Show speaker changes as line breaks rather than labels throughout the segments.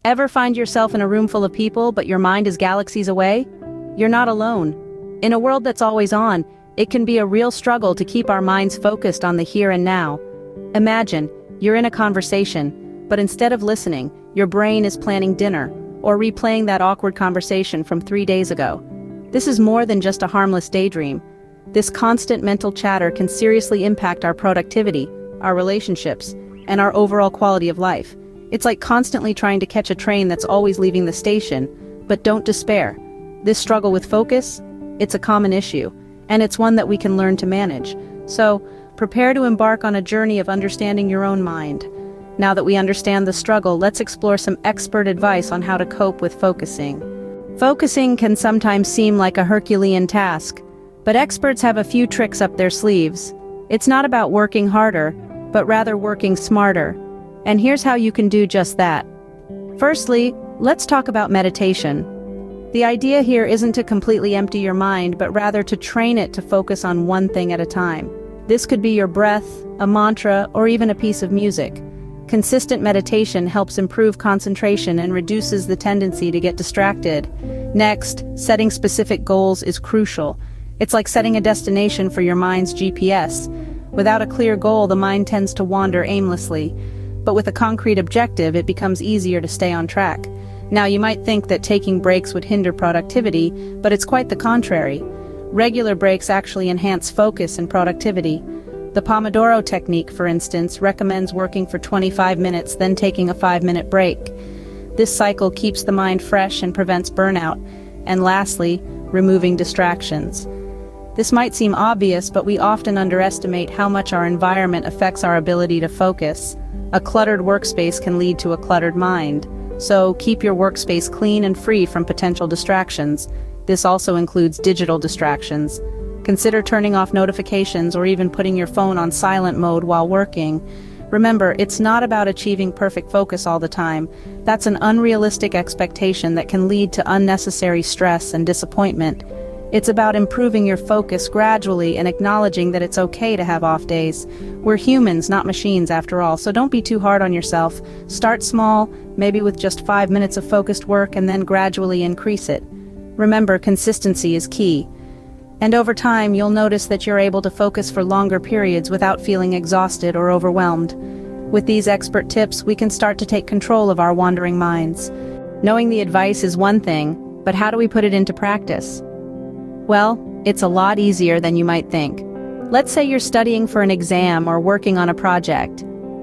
Ever find yourself in a room full of people, but your mind is galaxies away? You're not alone. In a world that's always on, it can be a real struggle to keep our minds focused on the here and now. Imagine, you're in a conversation, but instead of listening, your brain is planning dinner, or replaying that awkward conversation from 3 days ago. This is more than just a harmless daydream. This constant mental chatter can seriously impact our productivity, our relationships, and our overall quality of life. It's like constantly trying to catch a train that's always leaving the station, but don't despair. This struggle with focus, it's a common issue, and it's one that we can learn to manage. So, prepare to embark on a journey of understanding your own mind. Now that we understand the struggle, let's explore some expert advice on how to cope with focusing. Focusing can sometimes seem like a Herculean task, but experts have a few tricks up their sleeves. It's not about working harder, but rather working smarter. And here's how you can do just that. Firstly, let's talk about meditation. The idea here isn't to completely empty your mind, but rather to train it to focus on one thing at a time. This could be your breath, a mantra, or even a piece of music. Consistent meditation helps improve concentration and reduces the tendency to get distracted. Next, setting specific goals is crucial. It's like setting a destination for your mind's GPS. Without a clear goal, the mind tends to wander aimlessly. But with a concrete objective, it becomes easier to stay on track. Now, you might think that taking breaks would hinder productivity, but it's quite the contrary. Regular breaks actually enhance focus and productivity. The Pomodoro technique, for instance, recommends working for 25 minutes, then taking a 5-minute break. This cycle keeps the mind fresh and prevents burnout. And lastly, removing distractions. This might seem obvious, but we often underestimate how much our environment affects our ability to focus. A cluttered workspace can lead to a cluttered mind. So keep your workspace clean and free from potential distractions. This also includes digital distractions. Consider turning off notifications or even putting your phone on silent mode while working. Remember, it's not about achieving perfect focus all the time. That's an unrealistic expectation that can lead to unnecessary stress and disappointment. It's about improving your focus gradually and acknowledging that it's okay to have off days. We're humans, not machines after all, so don't be too hard on yourself. Start small, maybe with just 5 minutes of focused work, and then gradually increase it. Remember, consistency is key. And over time, you'll notice that you're able to focus for longer periods without feeling exhausted or overwhelmed. With these expert tips, we can start to take control of our wandering minds. Knowing the advice is one thing, but how do we put it into practice? Well, it's a lot easier than you might think. Let's say you're studying for an exam or working on a project.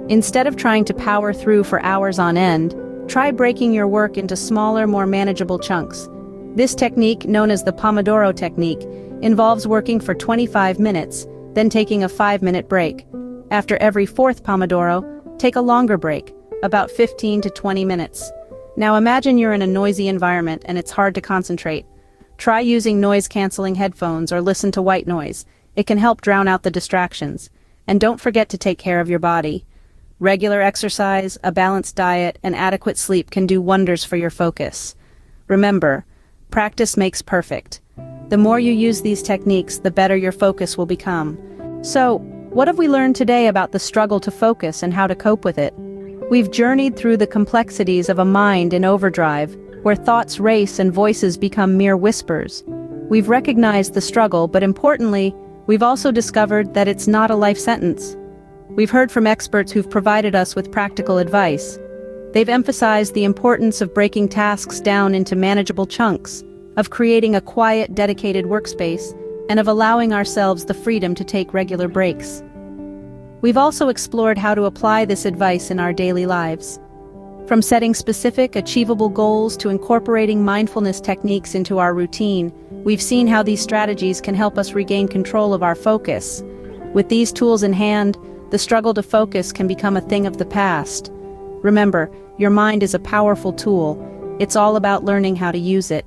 Instead of trying to power through for hours on end, try breaking your work into smaller, more manageable chunks. This technique, known as the Pomodoro technique, involves working for 25 minutes, then taking a 5-minute break. After every 4th Pomodoro, take a longer break, about 15 to 20 minutes. Now imagine you're in a noisy environment and it's hard to concentrate. Try using noise-canceling headphones or listen to white noise. It can help drown out the distractions. And don't forget to take care of your body. Regular exercise, a balanced diet, and adequate sleep can do wonders for your focus. Remember, practice makes perfect. The more you use these techniques, the better your focus will become. So, what have we learned today about the struggle to focus and how to cope with it? We've journeyed through the complexities of a mind in overdrive, where thoughts race and voices become mere whispers. We've recognized the struggle, but importantly, we've also discovered that it's not a life sentence. We've heard from experts who've provided us with practical advice. They've emphasized the importance of breaking tasks down into manageable chunks, of creating a quiet, dedicated workspace, and of allowing ourselves the freedom to take regular breaks. We've also explored how to apply this advice in our daily lives. From setting specific, achievable goals to incorporating mindfulness techniques into our routine, we've seen how these strategies can help us regain control of our focus. With these tools in hand, the struggle to focus can become a thing of the past. Remember, your mind is a powerful tool. It's all about learning how to use it.